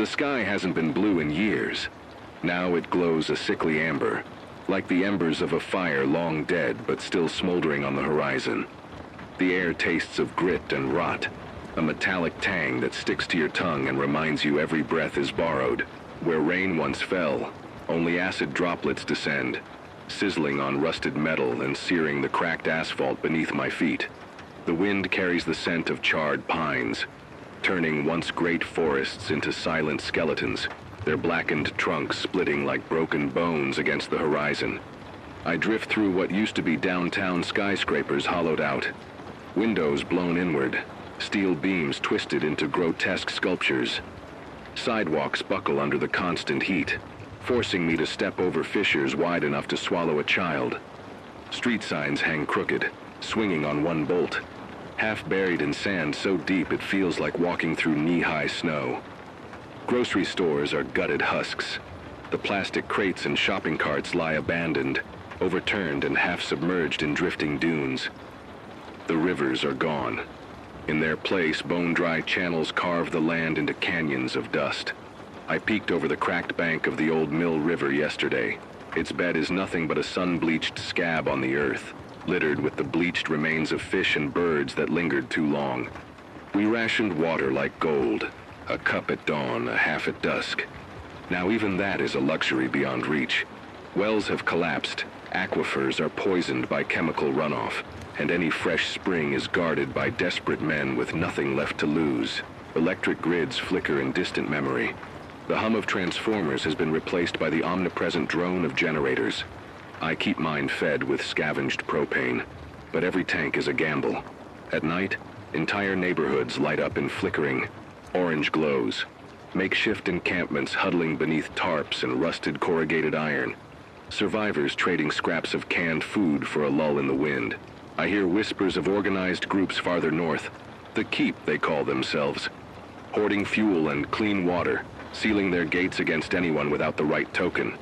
The sky hasn't been blue in years. Now it glows a sickly amber, like the embers of a fire long dead but still smoldering on the horizon. The air tastes of grit and rot, a metallic tang that sticks to your tongue and reminds you every breath is borrowed. Where rain once fell, only acid droplets descend, sizzling on rusted metal and searing the cracked asphalt beneath my feet. The wind carries the scent of charred pines, turning once great forests into silent skeletons, their blackened trunks splitting like broken bones against the horizon. I drift through what used to be downtown skyscrapers hollowed out, windows blown inward, steel beams twisted into grotesque sculptures. Sidewalks buckle under the constant heat, forcing me to step over fissures wide enough to swallow a child. Street signs hang crooked, swinging on one bolt, half buried in sand so deep it feels like walking through knee-high snow. Grocery stores are gutted husks. The plastic crates and shopping carts lie abandoned, overturned and half submerged in drifting dunes. The rivers are gone. In their place, bone-dry channels carve the land into canyons of dust. I peeked over the cracked bank of the old Mill River yesterday. Its bed is nothing but a sun-bleached scab on the earth, littered with the bleached remains of fish and birds that lingered too long. We rationed water like gold, a cup at dawn, a half at dusk. Now even that is a luxury beyond reach. Wells have collapsed, aquifers are poisoned by chemical runoff, and any fresh spring is guarded by desperate men with nothing left to lose. Electric grids flicker in distant memory. The hum of transformers has been replaced by the omnipresent drone of generators. I keep mine fed with scavenged propane, but every tank is a gamble. At night, entire neighborhoods light up in flickering, orange glows. Makeshift encampments huddling beneath tarps and rusted corrugated iron. Survivors trading scraps of canned food for a lull in the wind. I hear whispers of organized groups farther north. The Keep, they call themselves. Hoarding fuel and clean water, sealing their gates against anyone without the right token.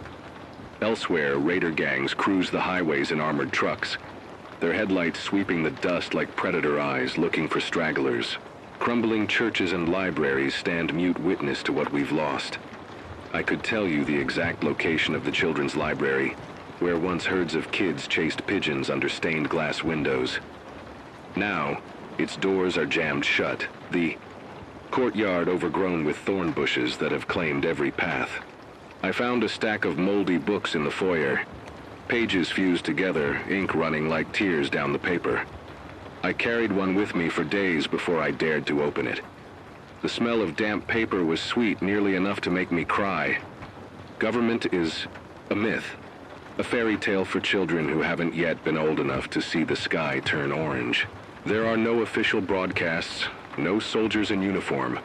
Elsewhere, raider gangs cruise the highways in armored trucks, their headlights sweeping the dust like predator eyes looking for stragglers. Crumbling churches and libraries stand mute witness to what we've lost. I could tell you the exact location of the children's library, where once herds of kids chased pigeons under stained glass windows. Now, its doors are jammed shut, the courtyard overgrown with thorn bushes that have claimed every path. I found a stack of moldy books in the foyer, pages fused together, ink running like tears down the paper. I carried one with me for days before I dared to open it. The smell of damp paper was sweet, nearly enough to make me cry. Government is a myth, a fairy tale for children who haven't yet been old enough to see the sky turn orange. There are no official broadcasts, no soldiers in uniform,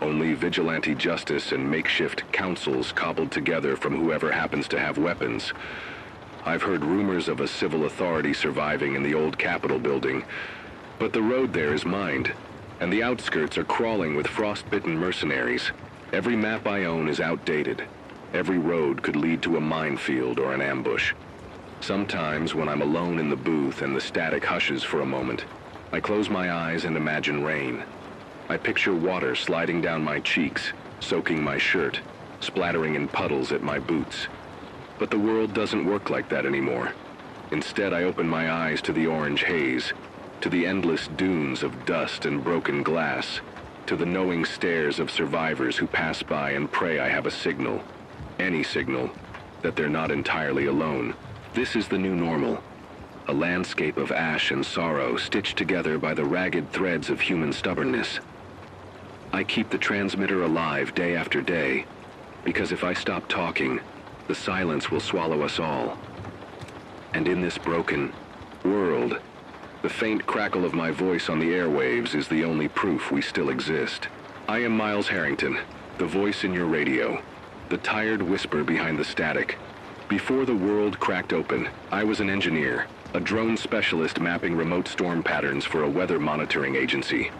only vigilante justice and makeshift councils cobbled together from whoever happens to have weapons. I've heard rumors of a civil authority surviving in the old Capitol building, but the road there is mined, and the outskirts are crawling with frostbitten mercenaries. Every map I own is outdated. Every road could lead to a minefield or an ambush. Sometimes when I'm alone in the booth and the static hushes for a moment, I close my eyes and imagine rain. I picture water sliding down my cheeks, soaking my shirt, splattering in puddles at my boots. But the world doesn't work like that anymore. Instead, I open my eyes to the orange haze, to the endless dunes of dust and broken glass, to the knowing stares of survivors who pass by and pray I have a signal, any signal, that they're not entirely alone. This is the new normal, a landscape of ash and sorrow stitched together by the ragged threads of human stubbornness. I keep the transmitter alive day after day, because if I stop talking, the silence will swallow us all. And in this broken world, the faint crackle of my voice on the airwaves is the only proof we still exist. I am Miles Harrington, the voice in your radio, the tired whisper behind the static. Before the world cracked open, I was an engineer, a drone specialist mapping remote storm patterns for a weather monitoring agency.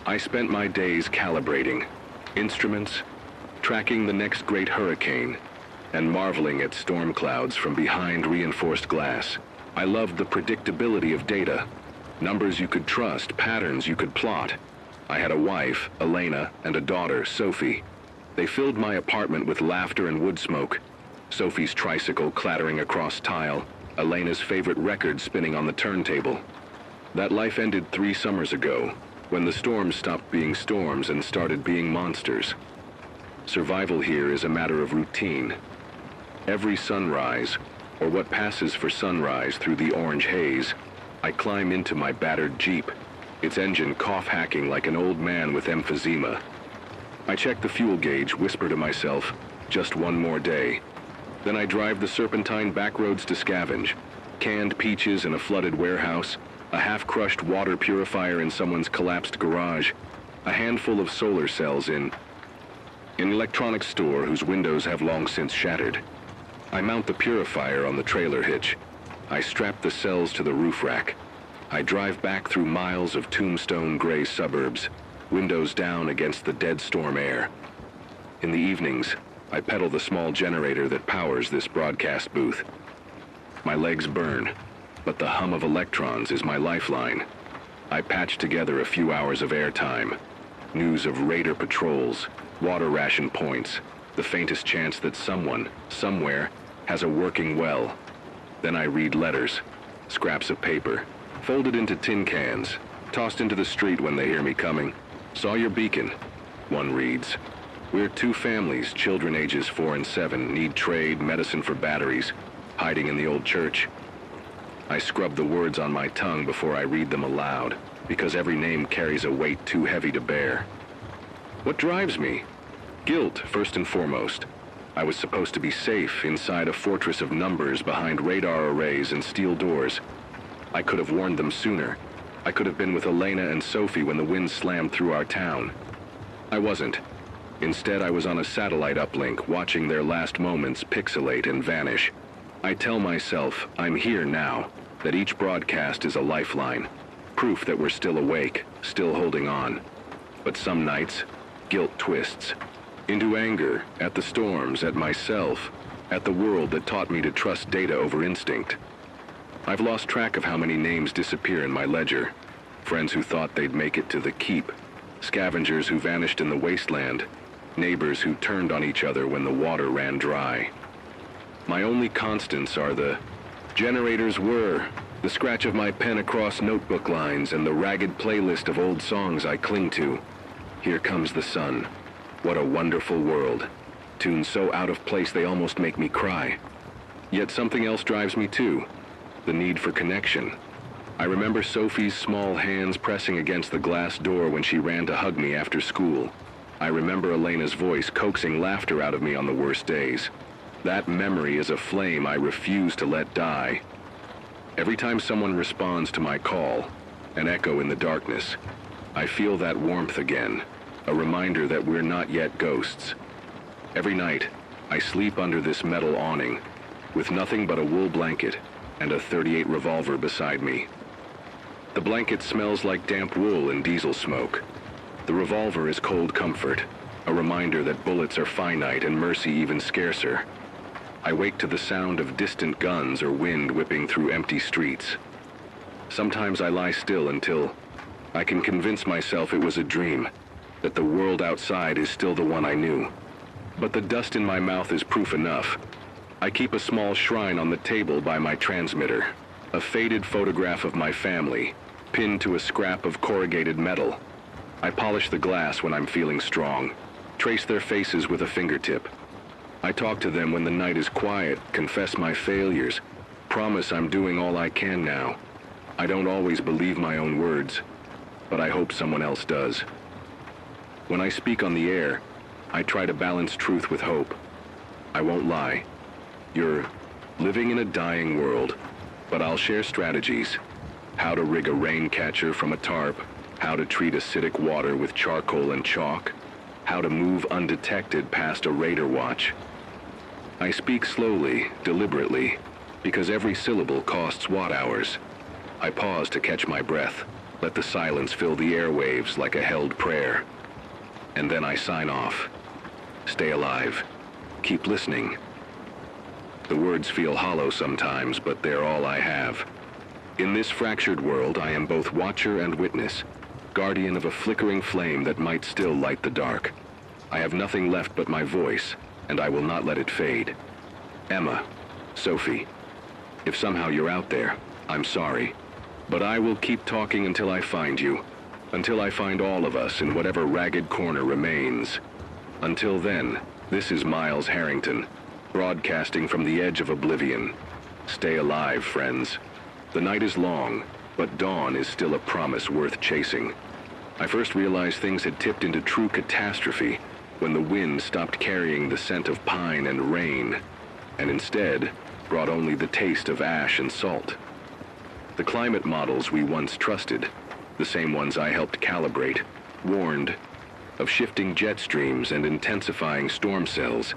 I spent my days calibrating instruments, tracking the next great hurricane, and marveling at storm clouds from behind reinforced glass. I loved the predictability of data, numbers you could trust, patterns you could plot. I had a wife, Elena, and a daughter, Sophie. They filled my apartment with laughter and wood smoke. Sophie's tricycle clattering across tile, Elena's favorite record spinning on the turntable. That life ended 3 summers ago, when the storms stopped being storms and started being monsters. Survival here is a matter of routine. Every sunrise, or what passes for sunrise through the orange haze, I climb into my battered Jeep, its engine cough-hacking like an old man with emphysema. I check the fuel gauge, whisper to myself, just one more day. Then I drive the serpentine backroads to scavenge. Canned peaches in a flooded warehouse, a half-crushed water purifier in someone's collapsed garage, a handful of solar cells in an electronics store whose windows have long since shattered. I mount the purifier on the trailer hitch. I strap the cells to the roof rack. I drive back through miles of tombstone gray suburbs, windows down against the dead storm air. In the evenings, I pedal the small generator that powers this broadcast booth. My legs burn, but the hum of electrons is my lifeline. I patch together a few hours of airtime. News of raider patrols, water ration points, the faintest chance that someone, somewhere, has a working well. Then I read letters, scraps of paper, folded into tin cans, tossed into the street when they hear me coming. Saw your beacon. One reads, "We're 2 families, children ages 4 and 7, need trade, medicine for batteries, hiding in the old church." I scrub the words on my tongue before I read them aloud, because every name carries a weight too heavy to bear. What drives me? Guilt, first and foremost. I was supposed to be safe inside a fortress of numbers behind radar arrays and steel doors. I could have warned them sooner. I could have been with Elena and Sophie when the wind slammed through our town. I wasn't. Instead, I was on a satellite uplink, watching their last moments pixelate and vanish. I tell myself, I'm here now, that each broadcast is a lifeline, proof that we're still awake, still holding on. But some nights, guilt twists. Into anger, at the storms, at myself, at the world that taught me to trust data over instinct. I've lost track of how many names disappear in my ledger. Friends who thought they'd make it to the keep. Scavengers who vanished in the wasteland. Neighbors who turned on each other when the water ran dry. My only constants are the generators were, the scratch of my pen across notebook lines, and the ragged playlist of old songs I cling to. Here comes the sun. What a wonderful world. Tunes so out of place they almost make me cry. Yet something else drives me too. The need for connection. I remember Sophie's small hands pressing against the glass door when she ran to hug me after school. I remember Elena's voice coaxing laughter out of me on the worst days. That memory is a flame I refuse to let die. Every time someone responds to my call, an echo in the darkness, I feel that warmth again, a reminder that we're not yet ghosts. Every night, I sleep under this metal awning, with nothing but a wool blanket and a .38 revolver beside me. The blanket smells like damp wool and diesel smoke. The revolver is cold comfort, a reminder that bullets are finite and mercy even scarcer. I wake to the sound of distant guns or wind whipping through empty streets. Sometimes I lie still until I can convince myself it was a dream, that the world outside is still the one I knew. But the dust in my mouth is proof enough. I keep a small shrine on the table by my transmitter, a faded photograph of my family, pinned to a scrap of corrugated metal. I polish the glass when I'm feeling strong, trace their faces with a fingertip. I talk to them when the night is quiet, confess my failures, promise I'm doing all I can now. I don't always believe my own words, but I hope someone else does. When I speak on the air, I try to balance truth with hope. I won't lie. You're living in a dying world, but I'll share strategies. How to rig a rain catcher from a tarp, how to treat acidic water with charcoal and chalk, how to move undetected past a raider watch. I speak slowly, deliberately, because every syllable costs watt-hours. I pause to catch my breath, let the silence fill the airwaves like a held prayer. And then I sign off. Stay alive. Keep listening. The words feel hollow sometimes, but they're all I have. In this fractured world, I am both watcher and witness, guardian of a flickering flame that might still light the dark. I have nothing left but my voice, and I will not let it fade. Emma, Sophie, if somehow you're out there, I'm sorry. But I will keep talking until I find you. Until I find all of us in whatever ragged corner remains. Until then, this is Miles Harrington, broadcasting from the edge of oblivion. Stay alive, friends. The night is long, but dawn is still a promise worth chasing. I first realized things had tipped into true catastrophe when the wind stopped carrying the scent of pine and rain, and instead brought only the taste of ash and salt. The climate models we once trusted, the same ones I helped calibrate, warned of shifting jet streams and intensifying storm cells,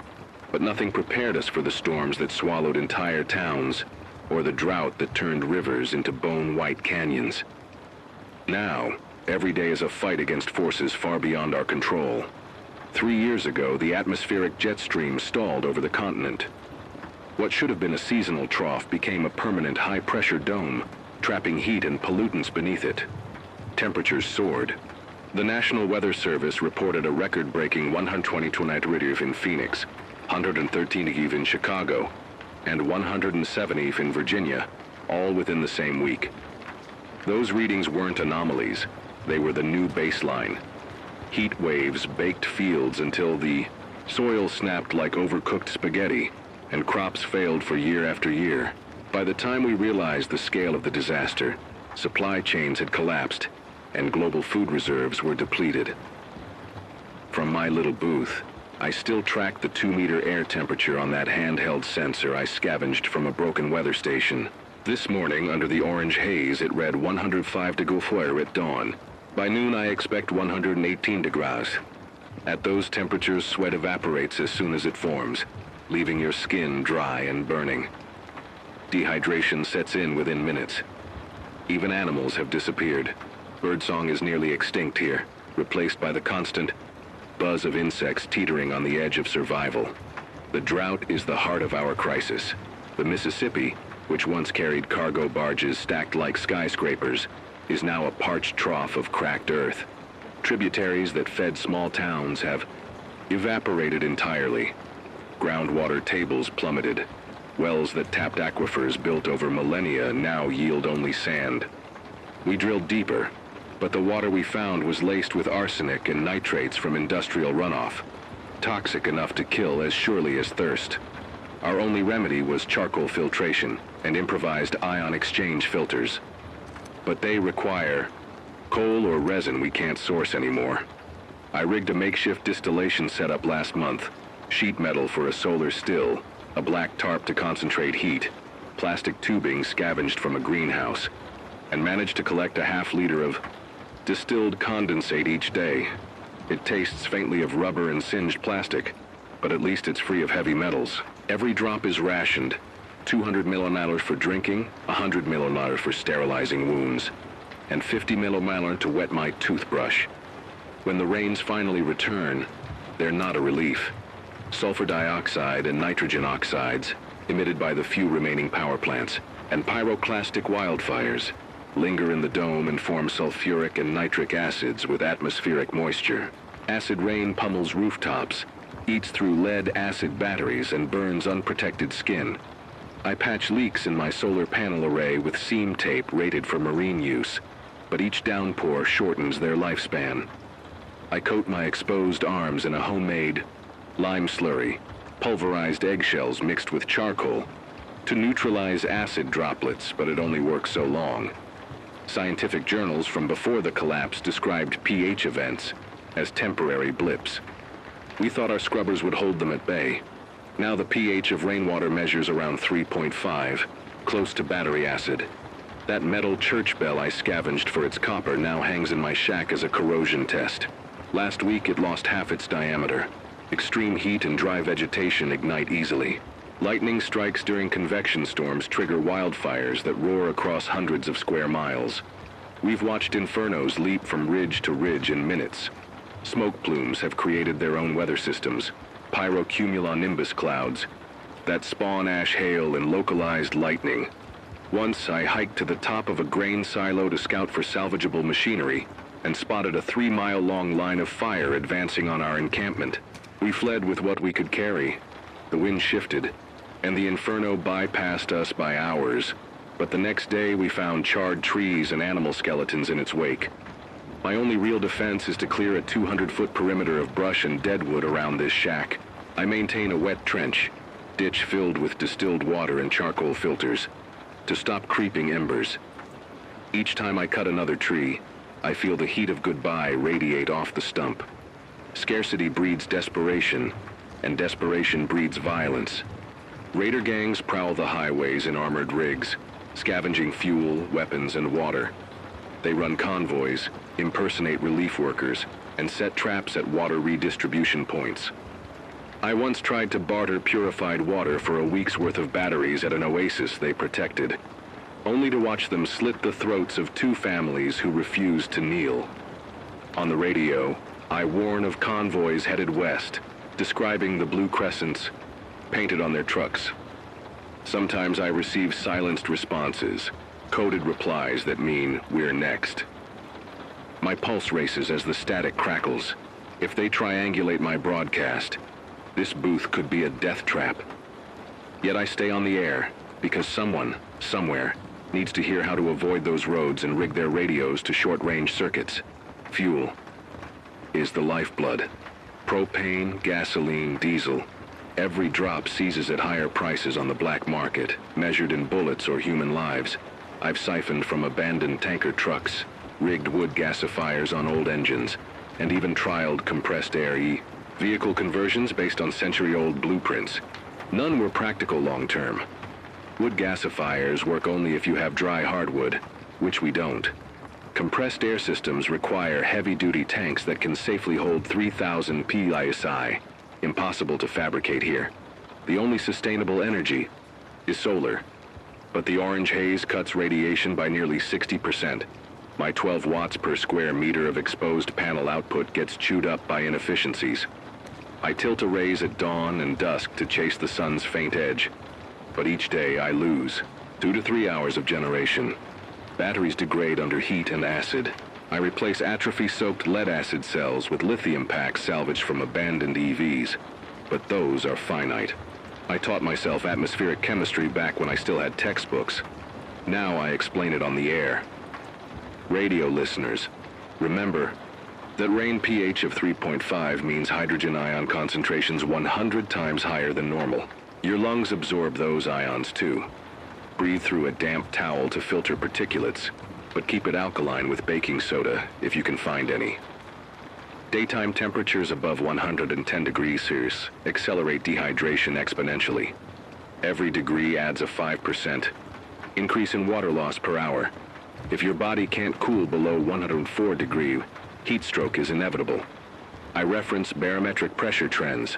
but nothing prepared us for the storms that swallowed entire towns, or the drought that turned rivers into bone-white canyons. Now, every day is a fight against forces far beyond our control. 3 years ago, the atmospheric jet stream stalled over the continent. What should have been a seasonal trough became a permanent high-pressure dome, trapping heat and pollutants beneath it. Temperatures soared. The National Weather Service reported a record-breaking 122 in Phoenix, 113 in Chicago, and 170 in Virginia, all within the same week. Those readings weren't anomalies. They were the new baseline. Heat waves baked fields until the soil snapped like overcooked spaghetti, and crops failed for year after year. By the time we realized the scale of the disaster, supply chains had collapsed, and global food reserves were depleted. From my little booth, I still tracked the 2-meter air temperature on that handheld sensor I scavenged from a broken weather station. This morning, under the orange haze, it read 105 degrees at dawn. By noon, I expect 118 degrees. At those temperatures, sweat evaporates as soon as it forms, leaving your skin dry and burning. Dehydration sets in within minutes. Even animals have disappeared. Birdsong is nearly extinct here, replaced by the constant buzz of insects teetering on the edge of survival. The drought is the heart of our crisis. The Mississippi, which once carried cargo barges stacked like skyscrapers, is now a parched trough of cracked earth. Tributaries that fed small towns have evaporated entirely. Groundwater tables plummeted. Wells that tapped aquifers built over millennia now yield only sand. We drilled deeper, but the water we found was laced with arsenic and nitrates from industrial runoff, toxic enough to kill as surely as thirst. Our only remedy was charcoal filtration and improvised ion exchange filters. But they require coal or resin we can't source anymore. I rigged a makeshift distillation setup last month, sheet metal for a solar still, a black tarp to concentrate heat, plastic tubing scavenged from a greenhouse, and managed to collect a half-liter of distilled condensate each day. It tastes faintly of rubber and singed plastic, but at least it's free of heavy metals. Every drop is rationed. 200 milliliters for drinking, 100 milliliters for sterilizing wounds, and 50 milliliters to wet my toothbrush. When the rains finally return, they're not a relief. Sulfur dioxide and nitrogen oxides, emitted by the few remaining power plants, and pyroclastic wildfires, linger in the dome and form sulfuric and nitric acids with atmospheric moisture. Acid rain pummels rooftops, eats through lead-acid batteries, and burns unprotected skin. I patch leaks in my solar panel array with seam tape rated for marine use, but each downpour shortens their lifespan. I coat my exposed arms in a homemade lime slurry, pulverized eggshells mixed with charcoal, to neutralize acid droplets, but it only works so long. Scientific journals from before the collapse described pH events as temporary blips. We thought our scrubbers would hold them at bay. Now the pH of rainwater measures around 3.5, close to battery acid. That metal church bell I scavenged for its copper now hangs in my shack as a corrosion test. Last week it lost half its diameter. Extreme heat and dry vegetation ignite easily. Lightning strikes during convection storms trigger wildfires that roar across hundreds of square miles. We've watched infernos leap from ridge to ridge in minutes. Smoke plumes have created their own weather systems, pyrocumulonimbus clouds, that spawn ash hail and localized lightning. Once I hiked to the top of a grain silo to scout for salvageable machinery, and spotted a 3-mile-long line of fire advancing on our encampment. We fled with what we could carry. The wind shifted, and the inferno bypassed us by hours, but the next day we found charred trees and animal skeletons in its wake. My only real defense is to clear a 200-foot perimeter of brush and deadwood around this shack. I maintain a wet trench, ditch filled with distilled water and charcoal filters, to stop creeping embers. Each time I cut another tree, I feel the heat of goodbye radiate off the stump. Scarcity breeds desperation, and desperation breeds violence. Raider gangs prowl the highways in armored rigs, scavenging fuel, weapons, and water. They run convoys, impersonate relief workers, and set traps at water redistribution points. I once tried to barter purified water for a week's worth of batteries at an oasis they protected, only to watch them slit the throats of 2 families who refused to kneel. On the radio, I warn of convoys headed west, describing the blue crescents painted on their trucks. Sometimes I receive silenced responses, coded replies that mean we're next. My pulse races as the static crackles. If they triangulate my broadcast, this booth could be a death trap. Yet I stay on the air because someone, somewhere, needs to hear how to avoid those roads and rig their radios to short-range circuits. Fuel is the lifeblood. Propane, gasoline, diesel. Every drop seizes at higher prices on the black market, measured in bullets or human lives. I've siphoned from abandoned tanker trucks, rigged wood gasifiers on old engines, and even trialed compressed air vehicle conversions based on century-old blueprints. None were practical long-term. Wood gasifiers work only if you have dry hardwood, which we don't. Compressed air systems require heavy-duty tanks that can safely hold 3,000 psi. Impossible to fabricate here. The only sustainable energy is solar. But the orange haze cuts radiation by nearly 60%. My 12 watts per square meter of exposed panel output gets chewed up by inefficiencies. I tilt arrays at dawn and dusk to chase the sun's faint edge. But each day I lose 2 to 3 hours of generation. Batteries degrade under heat and acid. I replace atrophy-soaked lead-acid cells with lithium packs salvaged from abandoned EVs. But those are finite. I taught myself atmospheric chemistry back when I still had textbooks. Now I explain it on the air. Radio listeners, remember that rain pH of 3.5 means hydrogen ion concentrations 100 times higher than normal. Your lungs absorb those ions too. Breathe through a damp towel to filter particulates, but keep it alkaline with baking soda if you can find any. Daytime temperatures above 110 degrees Celsius accelerate dehydration exponentially. Every degree adds a 5% increase in water loss per hour. If your body can't cool below 104 degrees, heat stroke is inevitable. I reference barometric pressure trends.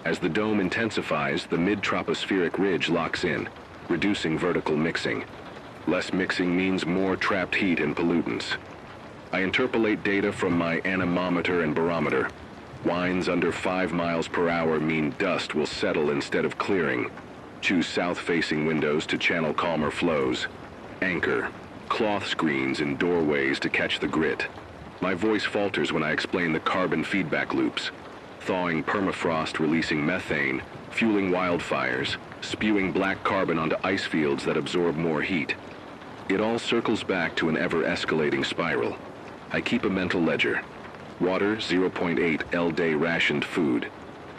As the dome intensifies, the mid-tropospheric ridge locks in, reducing vertical mixing. Less mixing means more trapped heat and pollutants. I interpolate data from my anemometer and barometer. Winds under 5 miles per hour mean dust will settle instead of clearing. Choose south-facing windows to channel calmer flows. Anchor cloth screens in doorways to catch the grit. My voice falters when I explain the carbon feedback loops. Thawing permafrost releasing methane, fueling wildfires, spewing black carbon onto ice fields that absorb more heat. It all circles back to an ever-escalating spiral. I keep a mental ledger. Water, 0.8 L-day rationed food.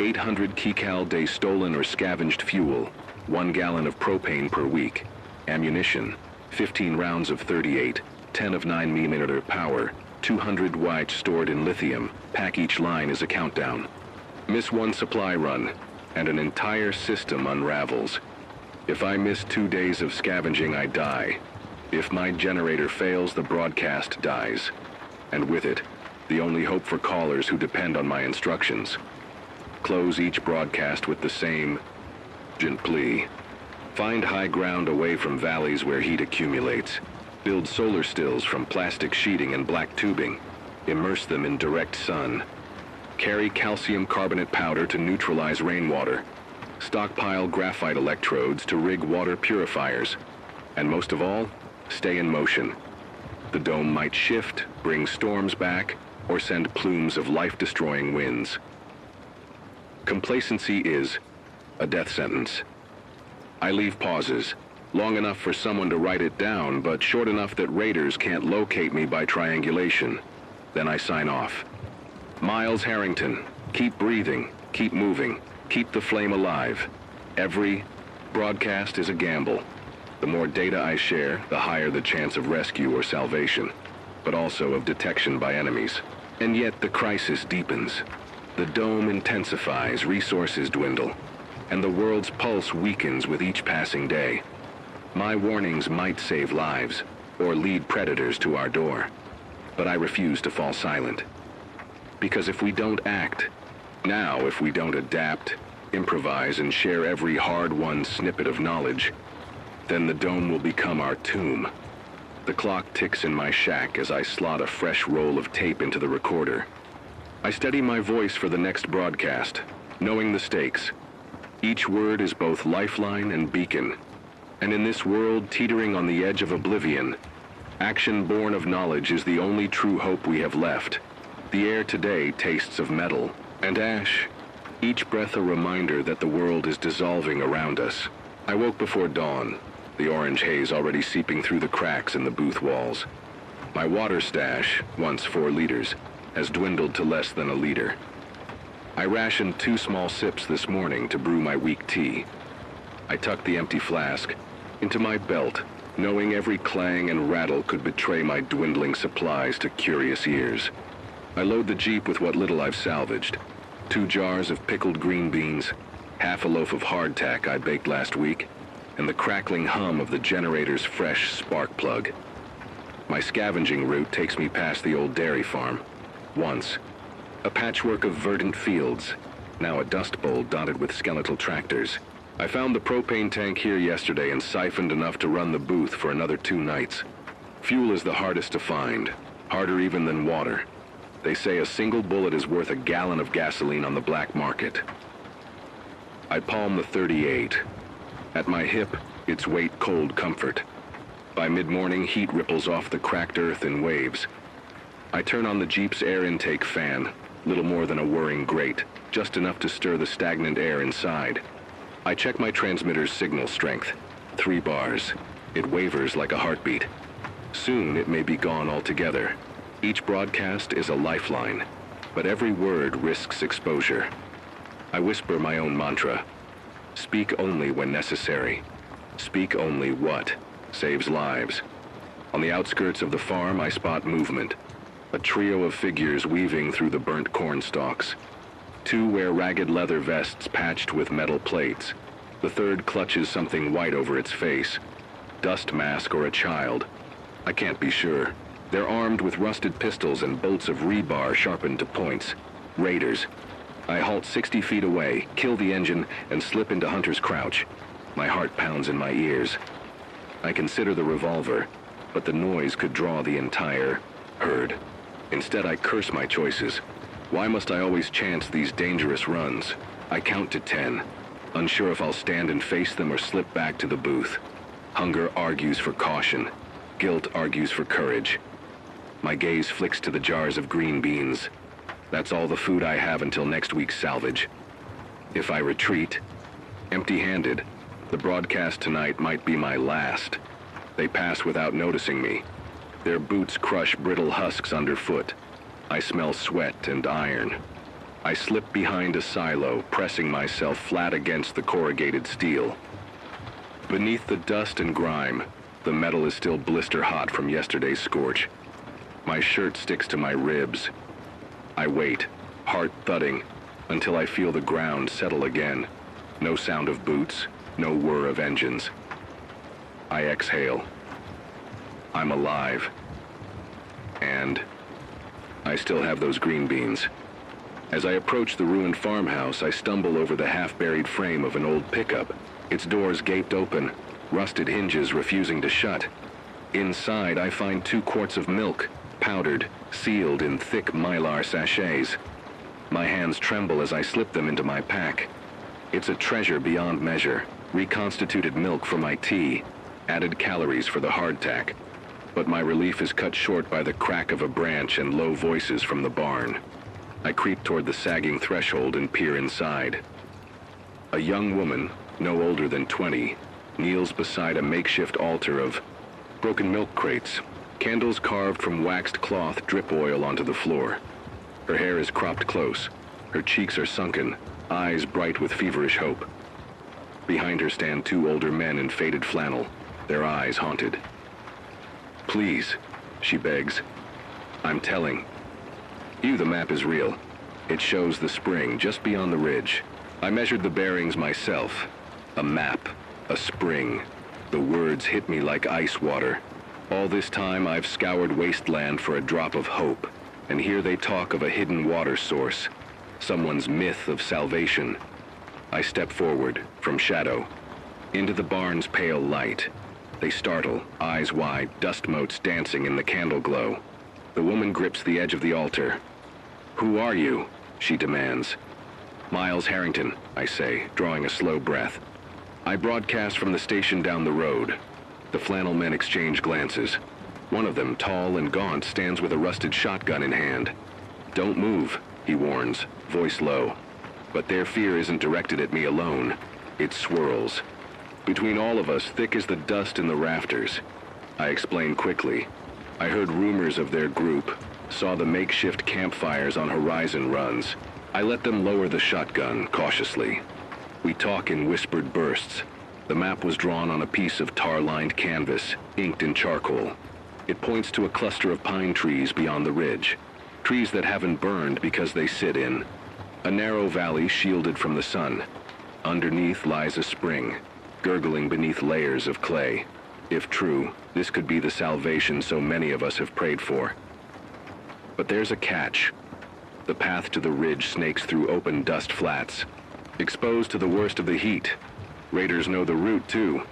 800 kcal day stolen or scavenged fuel. 1 gallon of propane per week. Ammunition, 15 rounds of 38, 10 of 9mm power, 200 wide stored in lithium. Pack each line is a countdown. Miss one supply run, and an entire system unravels. If I miss 2 days of scavenging, I die. If my generator fails, the broadcast dies. And with it, the only hope for callers who depend on my instructions. Close each broadcast with the same urgent plea. Find high ground away from valleys where heat accumulates. Build solar stills from plastic sheeting and black tubing. Immerse them in direct sun. Carry calcium carbonate powder to neutralize rainwater. Stockpile graphite electrodes to rig water purifiers. And most of all, stay in motion. The dome might shift, bring storms back, or send plumes of life-destroying winds. Complacency is a death sentence. I leave pauses, long enough for someone to write it down, but short enough that raiders can't locate me by triangulation. Then I sign off. Miles Harrington, keep breathing, keep moving, keep the flame alive. Every broadcast is a gamble. The more data I share, the higher the chance of rescue or salvation, but also of detection by enemies. And yet the crisis deepens. The dome intensifies, resources dwindle, and the world's pulse weakens with each passing day. My warnings might save lives, or lead predators to our door, but I refuse to fall silent. Because if we don't act, now if we don't adapt, improvise, and share every hard-won snippet of knowledge, then the dome will become our tomb. The clock ticks in my shack as I slot a fresh roll of tape into the recorder. I steady my voice for the next broadcast, knowing the stakes. Each word is both lifeline and beacon. And in this world teetering on the edge of oblivion, action born of knowledge is the only true hope we have left. The air today tastes of metal and ash, each breath a reminder that the world is dissolving around us. I woke before dawn, the orange haze already seeping through the cracks in the booth walls. My water stash, once 4 liters, has dwindled to less than a liter. I rationed 2 small sips this morning to brew my weak tea. I tucked the empty flask into my belt, knowing every clang and rattle could betray my dwindling supplies to curious ears. I load the Jeep with what little I've salvaged. 2 jars of pickled green beans, half a loaf of hardtack I baked last week, and the crackling hum of the generator's fresh spark plug. My scavenging route takes me past the old dairy farm. Once, a patchwork of verdant fields, now a dust bowl dotted with skeletal tractors. I found the propane tank here yesterday and siphoned enough to run the booth for another 2 nights. Fuel is the hardest to find, harder even than water. They say a single bullet is worth a gallon of gasoline on the black market. I palm the .38. At my hip, its weight cold comfort. By mid-morning, heat ripples off the cracked earth in waves. I turn on the Jeep's air intake fan, little more than a whirring grate, just enough to stir the stagnant air inside. I check my transmitter's signal strength, 3 bars. It wavers like a heartbeat. Soon it may be gone altogether. Each broadcast is a lifeline, but every word risks exposure. I whisper my own mantra. Speak only when necessary. Speak only what saves lives. On the outskirts of the farm, I spot movement. A trio of figures weaving through the burnt corn stalks. 2 wear ragged leather vests patched with metal plates. The third clutches something white over its face. Dust mask or a child. I can't be sure. They're armed with rusted pistols and bolts of rebar sharpened to points. Raiders. I halt 60 feet away, kill the engine, and slip into Hunter's crouch. My heart pounds in my ears. I consider the revolver, but the noise could draw the entire herd. Instead, I curse my choices. Why must I always chance these dangerous runs? I count to 10, unsure if I'll stand and face them or slip back to the booth. Hunger argues for caution. Guilt argues for courage. My gaze flicks to the jars of green beans. That's all the food I have until next week's salvage. If I retreat, empty-handed, the broadcast tonight might be my last. They pass without noticing me. Their boots crush brittle husks underfoot. I smell sweat and iron. I slip behind a silo, pressing myself flat against the corrugated steel. Beneath the dust and grime, the metal is still blister hot from yesterday's scorch. My shirt sticks to my ribs. I wait, heart thudding, until I feel the ground settle again. No sound of boots, no whir of engines. I exhale. I'm alive. And I still have those green beans. As I approach the ruined farmhouse, I stumble over the half-buried frame of an old pickup. Its doors gaped open, rusted hinges refusing to shut. Inside, I find 2 quarts of milk, powdered, sealed in thick mylar sachets. My hands tremble as I slip them into my pack. It's a treasure beyond measure. Reconstituted milk for my tea, added calories for the hardtack. but my relief is cut short by the crack of a branch and low voices from the barn. I creep toward the sagging threshold and peer inside. A young woman, no older than 20, kneels beside a makeshift altar of broken milk crates. Candles carved from waxed cloth drip oil onto the floor. Her hair is cropped close. Her cheeks are sunken, eyes bright with feverish hope. Behind her stand 2 older men in faded flannel, their eyes haunted. "Please," she begs. I'm telling. "You, the map is real. It shows the spring just beyond the ridge. I measured the bearings myself. A map, a spring. The words hit me like ice water. All this time I've scoured wasteland for a drop of hope, and here they talk of a hidden water source, someone's myth of salvation." I step forward, from shadow, into the barn's pale light. They startle, eyes wide, dust motes dancing in the candle glow. The woman grips the edge of the altar. "Who are you?" she demands. "Miles Harrington," I say, drawing a slow breath. "I broadcast from the station down the road." The flannel men exchange glances. One of them, tall and gaunt, stands with a rusted shotgun in hand. "Don't move," he warns, voice low. But their fear isn't directed at me alone. It swirls. Between all of us, thick as the dust in the rafters. I explain quickly. I heard rumors of their group, saw the makeshift campfires on horizon runs. I let them lower the shotgun, cautiously. We talk in whispered bursts. The map was drawn on a piece of tar-lined canvas, inked in charcoal. It points to a cluster of pine trees beyond the ridge. Trees that haven't burned because they sit in. A narrow valley shielded from the sun. Underneath lies a spring, gurgling beneath layers of clay. If true, this could be the salvation so many of us have prayed for. But there's a catch. The path to the ridge snakes through open dust flats, exposed to the worst of the heat. Raiders know the route, too.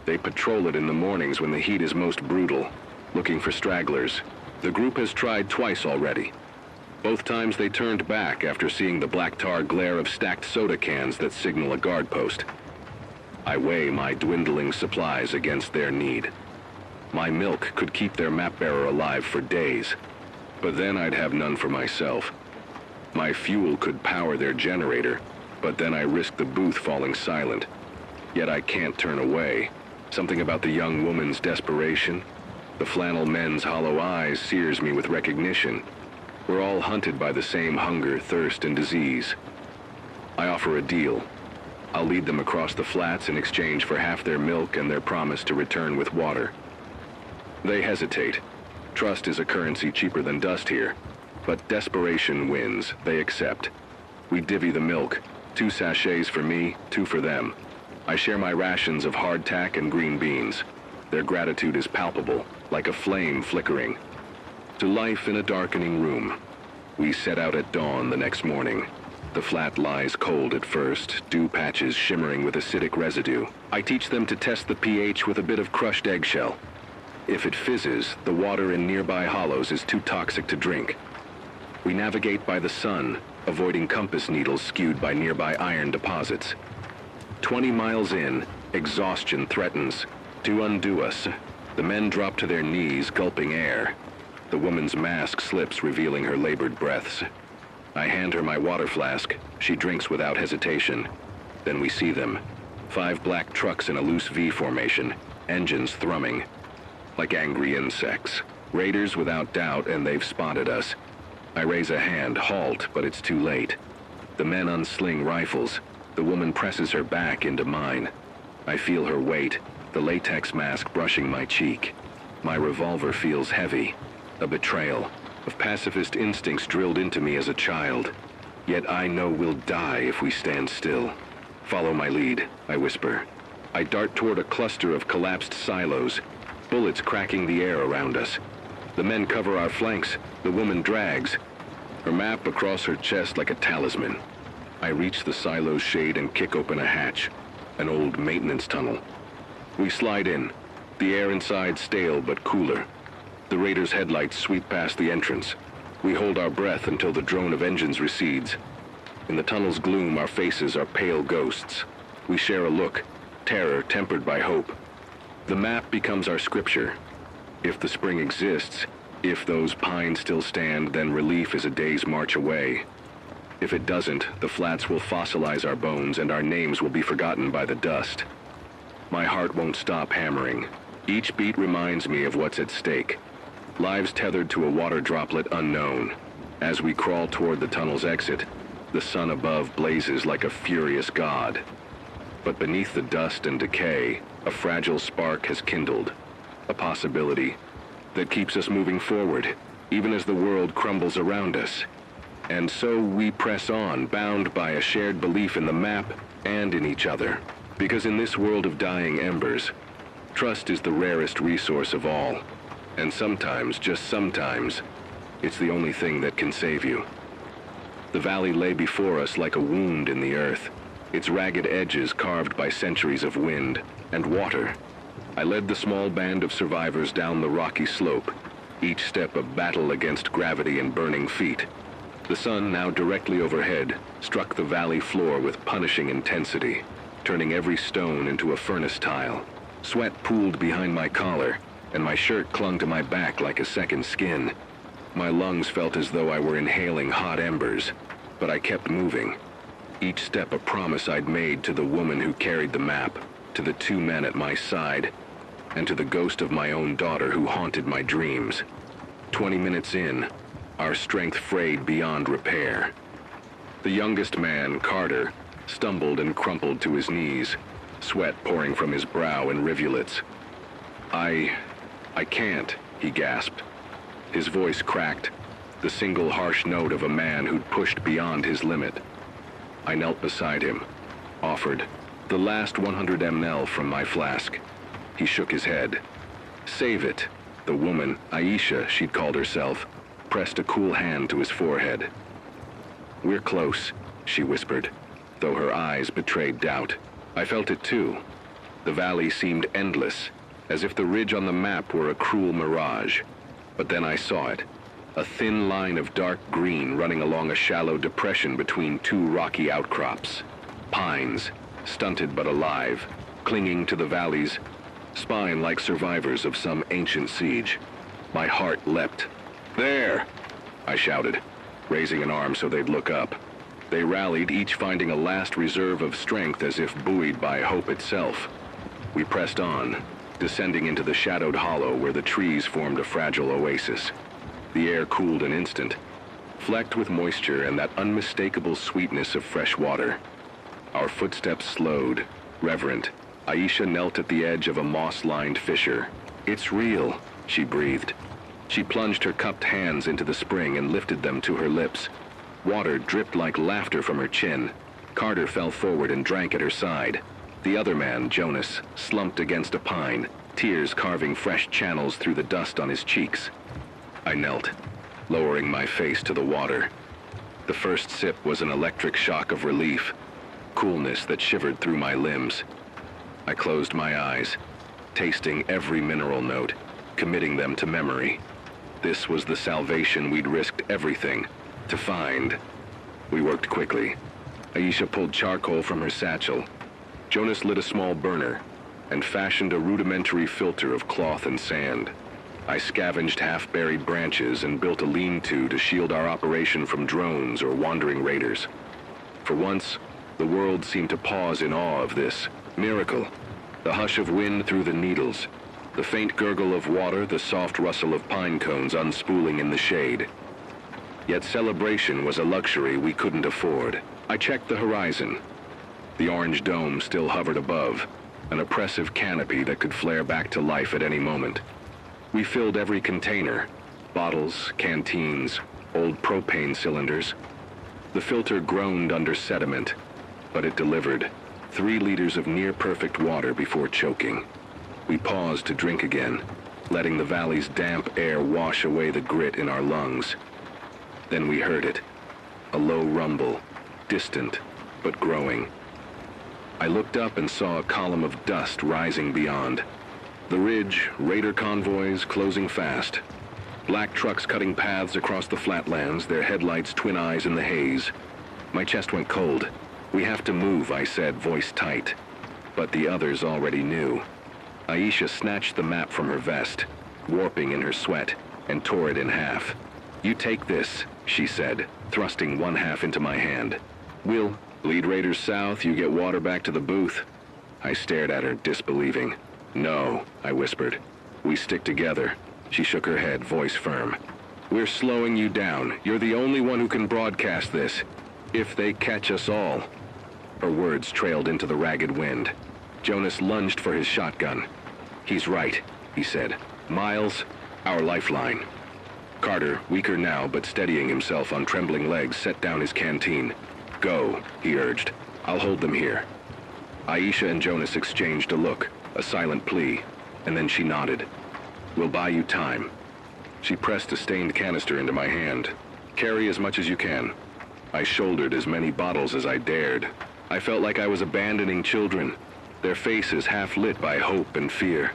They patrol it in the mornings when the heat is most brutal, looking for stragglers. The group has tried twice already. Both times they turned back after seeing the black tar glare of stacked soda cans that signal a guard post. I weigh my dwindling supplies against their need. My milk could keep their map bearer alive for days, but then I'd have none for myself. My fuel could power their generator, but then I risk the booth falling silent. Yet I can't turn away. Something about the young woman's desperation, the flannel men's hollow eyes sears me with recognition. We're all hunted by the same hunger, thirst, and disease. I offer a deal. I'll lead them across the flats in exchange for half their milk and their promise to return with water. They hesitate. Trust is a currency cheaper than dust here. But desperation wins. They accept. We divvy the milk. 2 sachets for me, 2 for them. I share my rations of hardtack and green beans. Their gratitude is palpable, like a flame flickering. To life in a darkening room. We set out at dawn the next morning. The flat lies cold at first, dew patches shimmering with acidic residue. I teach them to test the pH with a bit of crushed eggshell. If it fizzes, the water in nearby hollows is too toxic to drink. We navigate by the sun, avoiding compass needles skewed by nearby iron deposits. 20 miles in, exhaustion threatens to undo us. The men drop to their knees, gulping air. The woman's mask slips, revealing her labored breaths. I hand her my water flask. She drinks without hesitation. Then we see them. 5 black trucks in a loose V formation, engines thrumming. Like angry insects. Raiders without doubt, and they've spotted us. I raise a hand, halt, but it's too late. The men unsling rifles. The woman presses her back into mine. I feel her weight, the latex mask brushing my cheek. My revolver feels heavy. A betrayal of pacifist instincts drilled into me as a child. Yet I know we'll die if we stand still. Follow my lead, I whisper. I dart toward a cluster of collapsed silos, bullets cracking the air around us. The men cover our flanks. The woman drags, her map across her chest like a talisman. I reach the silo's shade and kick open a hatch, an old maintenance tunnel. We slide in, the air inside stale but cooler. The Raiders' headlights sweep past the entrance. We hold our breath until the drone of engines recedes. In the tunnel's gloom, our faces are pale ghosts. We share a look, terror tempered by hope. The map becomes our scripture. If the spring exists, if those pines still stand, then relief is a day's march away. If it doesn't, the flats will fossilize our bones and our names will be forgotten by the dust. My heart won't stop hammering. Each beat reminds me of what's at stake. Lives tethered to a water droplet unknown. As we crawl toward the tunnel's exit, the sun above blazes like a furious god. But beneath the dust and decay, a fragile spark has kindled. A possibility that keeps us moving forward, even as the world crumbles around us. And so we press on, bound by a shared belief in the map and in each other. Because in this world of dying embers, trust is the rarest resource of all. And sometimes, just sometimes, it's the only thing that can save you. The valley lay before us like a wound in the earth, its ragged edges carved by centuries of wind and water. I led the small band of survivors down the rocky slope, each step a battle against gravity and burning feet. The sun, now directly overhead, struck the valley floor with punishing intensity, turning every stone into a furnace tile. Sweat pooled behind my collar, and my shirt clung to my back like a second skin. My lungs felt as though I were inhaling hot embers, but I kept moving. Each step a promise I'd made to the woman who carried the map, to the two men at my side, and to the ghost of my own daughter who haunted my dreams. 20 minutes in, our strength frayed beyond repair. The youngest man, Carter, stumbled and crumpled to his knees, sweat pouring from his brow in rivulets. I can't, he gasped. His voice cracked, the single harsh note of a man who'd pushed beyond his limit. I knelt beside him, offered the last 100 ml from my flask. He shook his head. Save it. The woman, Aisha, she'd called herself, pressed a cool hand to his forehead. We're close, she whispered, though her eyes betrayed doubt. I felt it too. The valley seemed endless, as if the ridge on the map were a cruel mirage. But then I saw it, a thin line of dark green running along a shallow depression between two rocky outcrops. Pines, stunted but alive, clinging to the valley's spine like survivors of some ancient siege. My heart leapt. There! I shouted, raising an arm so they'd look up. They rallied, each finding a last reserve of strength as if buoyed by hope itself. We pressed on, descending into the shadowed hollow where the trees formed a fragile oasis. The air cooled an instant, flecked with moisture and that unmistakable sweetness of fresh water. Our footsteps slowed, reverent. Aisha knelt at the edge of a moss-lined fissure. It's real, she breathed. She plunged her cupped hands into the spring and lifted them to her lips. Water dripped like laughter from her chin. Carter fell forward and drank at her side. The other man, Jonas, slumped against a pine, tears carving fresh channels through the dust on his cheeks. I knelt, lowering my face to the water. The first sip was an electric shock of relief, coolness that shivered through my limbs. I closed my eyes, tasting every mineral note, committing them to memory. This was the salvation we'd risked everything to find. We worked quickly. Aisha pulled charcoal from her satchel. Jonas lit a small burner and fashioned a rudimentary filter of cloth and sand. I scavenged half-buried branches and built a lean-to to shield our operation from drones or wandering raiders. For once, the world seemed to pause in awe of this miracle. The hush of wind through the needles, the faint gurgle of water, the soft rustle of pine cones unspooling in the shade. Yet celebration was a luxury we couldn't afford. I checked the horizon. The orange dome still hovered above, an oppressive canopy that could flare back to life at any moment. We filled every container, bottles, canteens, old propane cylinders. The filter groaned under sediment, but it delivered 3 liters of near-perfect water before choking. We paused to drink again, letting the valley's damp air wash away the grit in our lungs. Then we heard it, a low rumble, distant but growing. I looked up and saw a column of dust rising beyond. The ridge, raider convoys closing fast. Black trucks cutting paths across the flatlands, their headlights twin eyes in the haze. My chest went cold. We have to move, I said, voice tight. But the others already knew. Aisha snatched the map from her vest. warping in her sweat, and tore it in half. "You take this," she said, thrusting one half into my hand. "We'll lead raiders south, you get water back to the booth." I stared at her, disbelieving. "No," I whispered. "We stick together." She shook her head, voice firm. "We're slowing you down. You're the only one who can broadcast this. If they catch us all." Her words trailed into the ragged wind. Jonas lunged for his shotgun. "He's right," he said. "Miles, our lifeline." Carter, weaker now but steadying himself on trembling legs, set down his canteen. "Go," he urged. "I'll hold them here." Aisha and Jonas exchanged a look, a silent plea, and then she nodded. "We'll buy you time." She pressed a stained canister into my hand. "Carry as much as you can." I shouldered as many bottles as I dared. I felt like I was abandoning children, their faces half lit by hope and fear.